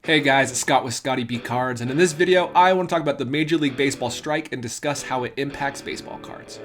Hey guys, it's Scott with Scotty B Cards, and in this video, I want to talk about the Major League Baseball strike and discuss how it impacts baseball cards.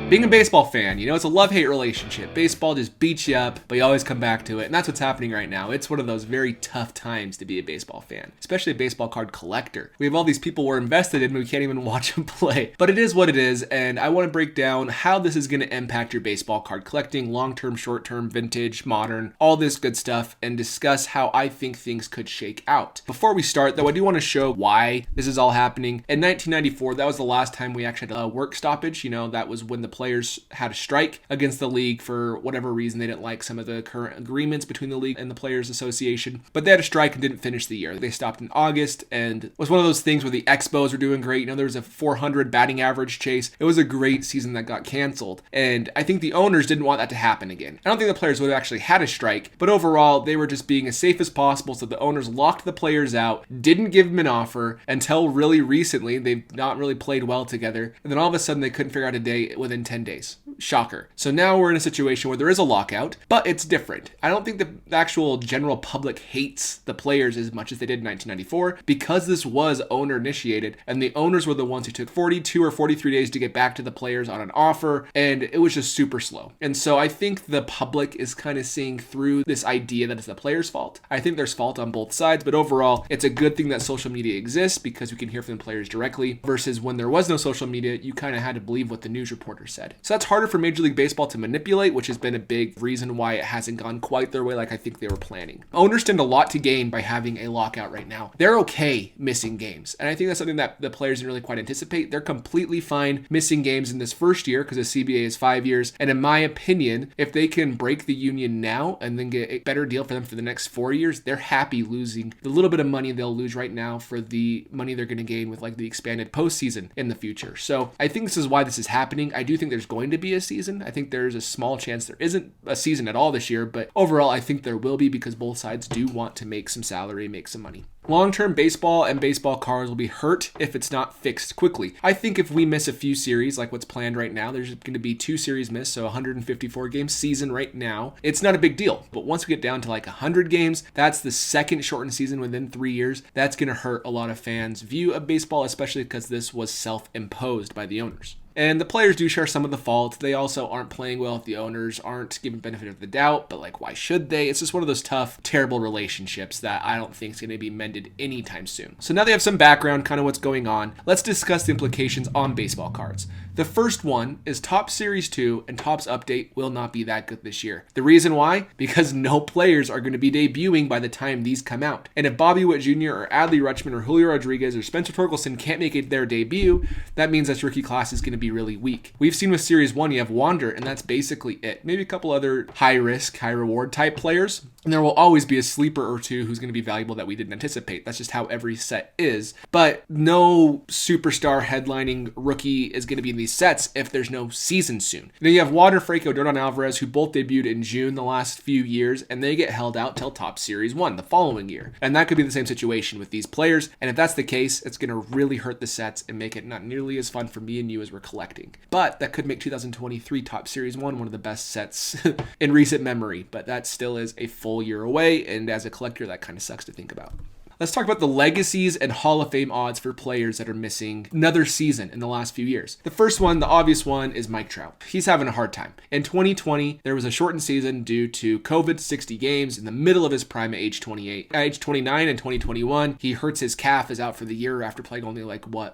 Being a baseball fan, it's a love-hate relationship. Baseball just beats you up, but you always come back to it, and that's what's happening right now. It's one of those very tough times to be a baseball fan, especially a baseball card collector. We have all these people we're invested in, and we can't even watch them play. But it is what it is, and I want to break down how this is going to impact your baseball card collecting, long-term, short-term, vintage, modern, all this good stuff, and discuss how I think things could shake out. Before we start, though, I do want to show why this is all happening. In 1994, that was the last time we actually had a work stoppage. That was when the players had a strike against the league for whatever reason. They didn't like some of the current agreements between the league and the Players Association, but they had a strike and didn't finish the year. They stopped in August, and it was one of those things where the Expos were doing great. There was a 400 batting average chase. It was a great season that got canceled, and I think the owners didn't want that to happen again. I don't think the players would have actually had a strike, but overall, they were just being as safe as possible, so the owners locked the players out, didn't give them an offer until really recently. They've not really played well together, and then all of a sudden, they couldn't figure out a day within 10 days. Shocker. So now we're in a situation where there is a lockout, but it's different. I don't think the actual general public hates the players as much as they did in 1994 because this was owner initiated, and the owners were the ones who took 42 or 43 days to get back to the players on an offer, and it was just super slow. And so I think the public is kind of seeing through this idea that it's the players' fault. I think there's fault on both sides, but overall, it's a good thing that social media exists because we can hear from the players directly versus when there was no social media, you kind of had to believe what the news reporter said. So that's harder for Major League Baseball to manipulate, which has been a big reason why it hasn't gone quite their way like I think they were planning. Owners stand a lot to gain by having a lockout right now. They're okay missing games, and I think that's something that the players didn't really quite anticipate. They're completely fine missing games in this first year because the CBA is 5 years, and in my opinion, if they can break the union now and then get a better deal for them for the next 4 years, they're happy losing the little bit of money they'll lose right now for the money they're going to gain with the expanded postseason in the future. So I think this is why this is happening. I do think there's going to be a season. I think there's a small chance there isn't a season at all this year, but overall I think there will be because both sides do want to make some salary, make some money. Long-term baseball and baseball cards will be hurt if it's not fixed quickly. I think if we miss a few series like what's planned right now, there's going to be 2 series missed, so 154 game season right now. It's not a big deal, but once we get down to 100 games, that's the second shortened season within 3 years. That's going to hurt a lot of fans' view of baseball, especially because this was self-imposed by the owners. And the players do share some of the fault. They also aren't playing well if the owners aren't given benefit of the doubt, but why should they? It's just one of those tough, terrible relationships that I don't think is going to be mended anytime soon. So now they have some background, kind of what's going on. Let's discuss the implications on baseball cards. The first one is Topps Series 2 and Topps Update will not be that good this year. The reason why? Because no players are going to be debuting by the time these come out. And if Bobby Witt Jr. or Adley Rutschman or Julio Rodriguez or Spencer Torkelson can't make it their debut, that means this rookie class is going to be really weak. We've seen with Series 1, you have Wander, and that's basically it. Maybe a couple other high-risk, high-reward type players. And there will always be a sleeper or two who's going to be valuable that we didn't anticipate. That's just how every set is. But no superstar headlining rookie is going to be in these sets if there's no season soon. Then you have Wander Franco, Jordan Alvarez, who both debuted in June the last few years, and they get held out till Topps Series 1 the following year. And that could be the same situation with these players. And if that's the case, it's going to really hurt the sets and make it not nearly as fun for me and you as we're collecting. But that could make 2023 Topps Series 1 one of the best sets in recent memory. But that still is a full year away, and as a collector, that kind of sucks to think about. Let's talk about the legacies and Hall of Fame odds for players that are missing another season in the last few years. The first one, the obvious one, is Mike Trout. He's having a hard time. In 2020, there was a shortened season due to COVID, 60 games in the middle of his prime at age 28. At age 29 in 2021, he hurts his calf, is out for the year after playing only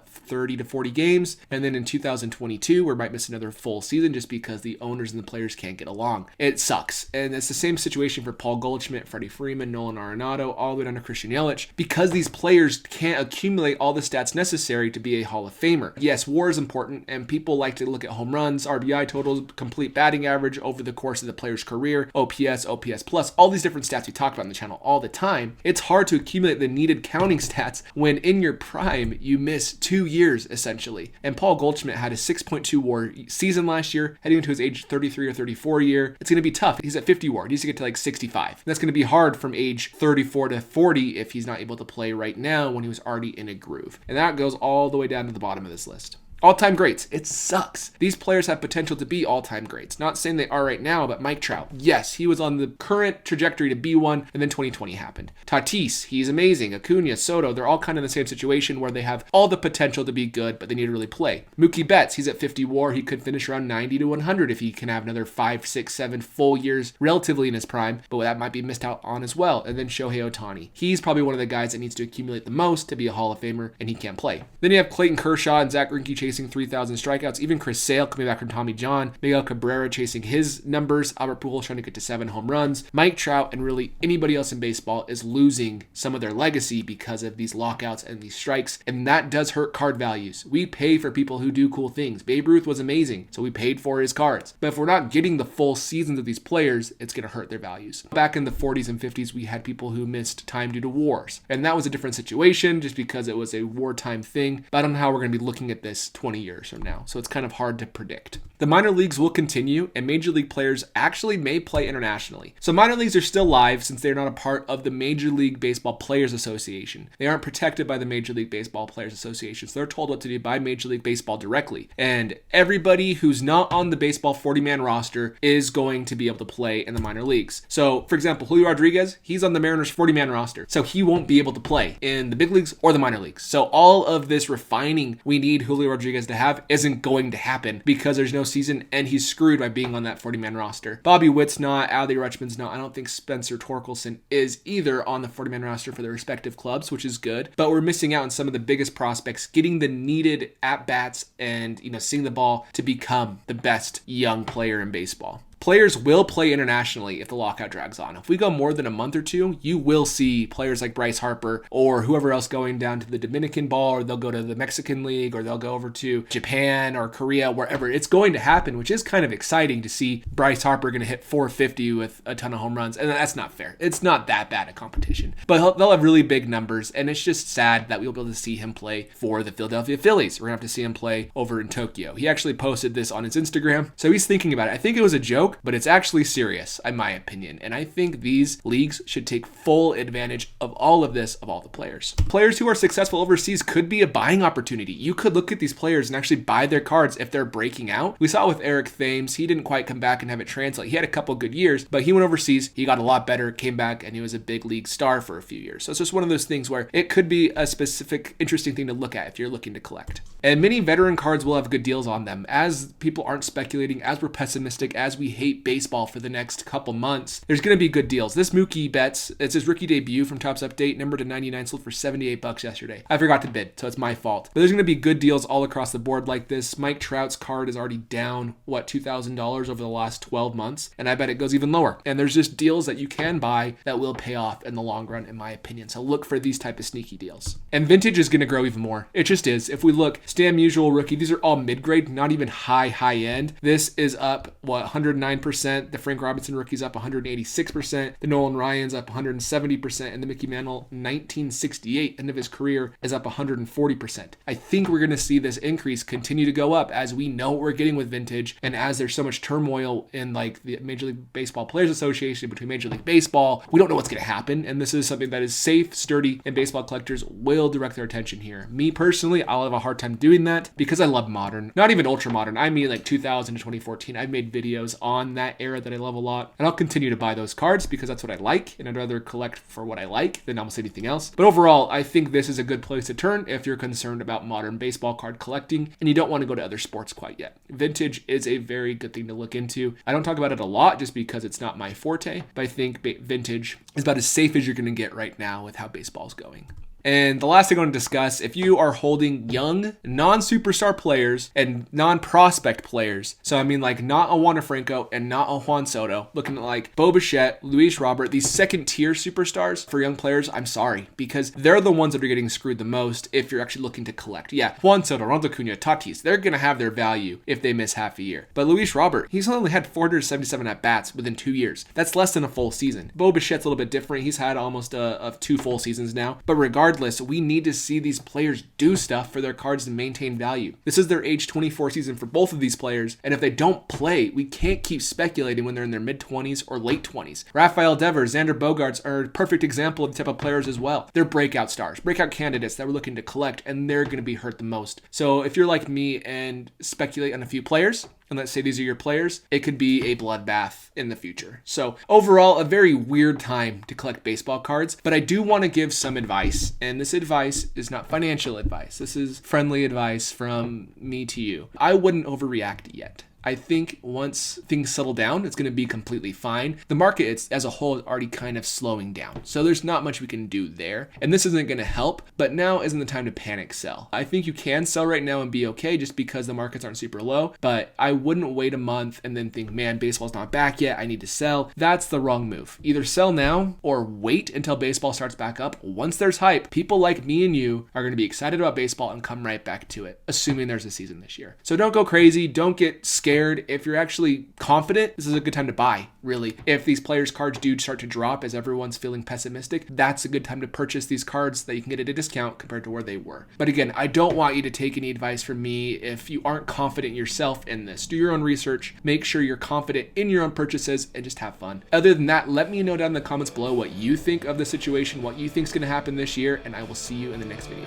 30 to 40 games. And then in 2022, we might miss another full season just because the owners and the players can't get along. It sucks. And it's the same situation for Paul Goldschmidt, Freddie Freeman, Nolan Arenado, all the way down to Christian Yelich, because these players can't accumulate all the stats necessary to be a Hall of Famer. Yes, WAR is important, and people like to look at home runs, RBI totals, complete batting average over the course of the player's career, OPS, OPS plus, all these different stats we talk about on the channel all the time. It's hard to accumulate the needed counting stats when in your prime you miss 2 years essentially. And Paul Goldschmidt had a 6.2 WAR season last year, heading into his age 33 or 34 year. It's going to be tough. He's at 50 WAR. He needs to get to 65. And that's going to be hard from age 34 to 40 if he's not able to play right now when he was already in a groove. And that goes all the way down to the bottom of this list. All-time greats. It sucks. These players have potential to be all-time greats. Not saying they are right now, but Mike Trout, yes, he was on the current trajectory to be one, and then 2020 happened. Tatis, he's amazing. Acuna, Soto, they're all kind of in the same situation where they have all the potential to be good, but they need to really play. Mookie Betts, he's at 50 WAR. He could finish around 90 to 100 if he can have another 5, 6, 7 full years relatively in his prime, but that might be missed out on as well. And then Shohei Ohtani. He's probably one of the guys that needs to accumulate the most to be a Hall of Famer, and he can't play. Then you have Clayton Kershaw and Zach Greinke chasing 3,000 strikeouts. Even Chris Sale coming back from Tommy John. Miguel Cabrera chasing his numbers. Albert Pujols trying to get to 7 home runs. Mike Trout and really anybody else in baseball is losing some of their legacy because of these lockouts and these strikes, and that does hurt card values. We pay for people who do cool things. Babe Ruth was amazing, so we paid for his cards. But if we're not getting the full seasons of these players, it's going to hurt their values. Back in the 40s and 50s, we had people who missed time due to wars, and that was a different situation just because it was a wartime thing. But I don't know how we're going to be looking at this 20 years from now, so it's kind of hard to predict. The minor leagues will continue, and major league players actually may play internationally. So minor leagues are still live since they're not a part of the Major League Baseball Players Association. They aren't protected by the Major League Baseball Players Association, so they're told what to do by Major League Baseball directly. And everybody who's not on the baseball 40-man roster is going to be able to play in the minor leagues. So, for example, Julio Rodriguez, he's on the Mariners 40-man roster, so he won't be able to play in the big leagues or the minor leagues. So all of this refining we need Julio Rodriguez to have isn't going to happen because there's no season and he's screwed by being on that 40-man roster. Bobby Witt's not, Adley Rutschman's not. I don't think Spencer Torkelson is either on the 40-man roster for their respective clubs, which is good, but we're missing out on some of the biggest prospects getting the needed at-bats and, seeing the ball to become the best young player in baseball. Players will play internationally if the lockout drags on. If we go more than a month or two, you will see players like Bryce Harper or whoever else going down to the Dominican ball, or they'll go to the Mexican League, or they'll go over to Japan or Korea, wherever. It's going to happen, which is kind of exciting to see Bryce Harper going to hit 450 with a ton of home runs. And that's not fair. It's not that bad a competition. But they'll have really big numbers, and it's just sad that we'll be able to see him play for the Philadelphia Phillies. We're going to have to see him play over in Tokyo. He actually posted this on his Instagram, so he's thinking about it. I think it was a joke, but it's actually serious, in my opinion. And I think these leagues should take full advantage of all of this, of all the players. Players who are successful overseas could be a buying opportunity. You could look at these players and actually buy their cards if they're breaking out. We saw with Eric Thames, he didn't quite come back and have it translate. He had a couple good years, but he went overseas, he got a lot better, came back, and he was a big league star for a few years. So it's just one of those things where it could be a specific, interesting thing to look at if you're looking to collect. And many veteran cards will have good deals on them. As people aren't speculating, as we're pessimistic, as we hate baseball for the next couple months, there's going to be good deals. This Mookie Betts, it's his rookie debut from Topps Update, number to 99, sold for $78 yesterday. I forgot to bid, so it's my fault. But there's going to be good deals all across the board like this. Mike Trout's card is already down, $2,000 over the last 12 months, and I bet it goes even lower. And there's just deals that you can buy that will pay off in the long run, in my opinion. So look for these type of sneaky deals. And vintage is going to grow even more. It just is. If we look, Stan Musial rookie, these are all mid-grade, not even high end. This is up, 109%. The Frank Robinson rookie's up 186%. The Nolan Ryan's up 170%. And the Mickey Mantle 1968, end of his career, is up 140%. I think we're going to see this increase continue to go up as we know what we're getting with vintage, and as there's so much turmoil in like the Major League Baseball Players Association between Major League Baseball. We don't know what's going to happen, and this is something that is safe, sturdy, and baseball collectors will direct their attention here. Me personally, I'll have a hard time doing that because I love modern. Not even ultra modern. I mean like 2000 to 2014. I've made videos on that era that I love a lot, and I'll continue to buy those cards because that's what I like, and I'd rather collect for what I like than almost anything else. But overall, I think this is a good place to turn if you're concerned about modern baseball card collecting and you don't want to go to other sports quite yet. Vintage is a very good thing to look into. I don't talk about it a lot just because it's not my forte, but I think vintage is about as safe as you're going to get right now with how baseball's going. And the last thing I want to discuss, if you are holding young, non-superstar players and non-prospect players, so I mean like not a Wander Franco and not a Juan Soto, looking at like Bo Bichette, Luis Robert, these second-tier superstars for young players, I'm sorry, because they're the ones that are getting screwed the most if you're actually looking to collect. Yeah, Juan Soto, Ronald Acuna, Tatis, they're going to have their value if they miss half a year. But Luis Robert, he's only had 477 at-bats within 2 years. That's less than a full season. Bo Bichette's a little bit different. He's had almost 2 full seasons now. But regardless, regardless, we need to see these players do stuff for their cards to maintain value. This is their age 24 season for both of these players, and if they don't play, we can't keep speculating when they're in their mid-20s or late 20s. Rafael Devers, Xander Bogaerts are a perfect example of the type of players as well. They're breakout stars, breakout candidates that we're looking to collect, and they're going to be hurt the most. So if you're like me and speculate on a few players, and let's say these are your players, it could be a bloodbath in the future. So overall, a very weird time to collect baseball cards, but I do want to give some advice, and this advice is not financial advice. This is friendly advice from me to you. I wouldn't overreact yet. I think once things settle down, it's going to be completely fine. The market as a whole is already kind of slowing down, so there's not much we can do there. And this isn't going to help, but now isn't the time to panic sell. I think you can sell right now and be okay just because the markets aren't super low, but I wouldn't wait a month and then think, man, baseball's not back yet, I need to sell. That's the wrong move. Either sell now or wait until baseball starts back up. Once there's hype, people like me and you are going to be excited about baseball and come right back to it, assuming there's a season this year. So don't go crazy, don't get scared. If you're actually confident, this is a good time to buy, really. If these players' cards do start to drop as everyone's feeling pessimistic, that's a good time to purchase these cards that you can get at a discount compared to where they were. But again, I don't want you to take any advice from me if you aren't confident yourself in this. Do your own research, make sure you're confident in your own purchases, and just have fun. Other than that, let me know down in the comments below what you think of the situation, what you think is going to happen this year, and I will see you in the next video.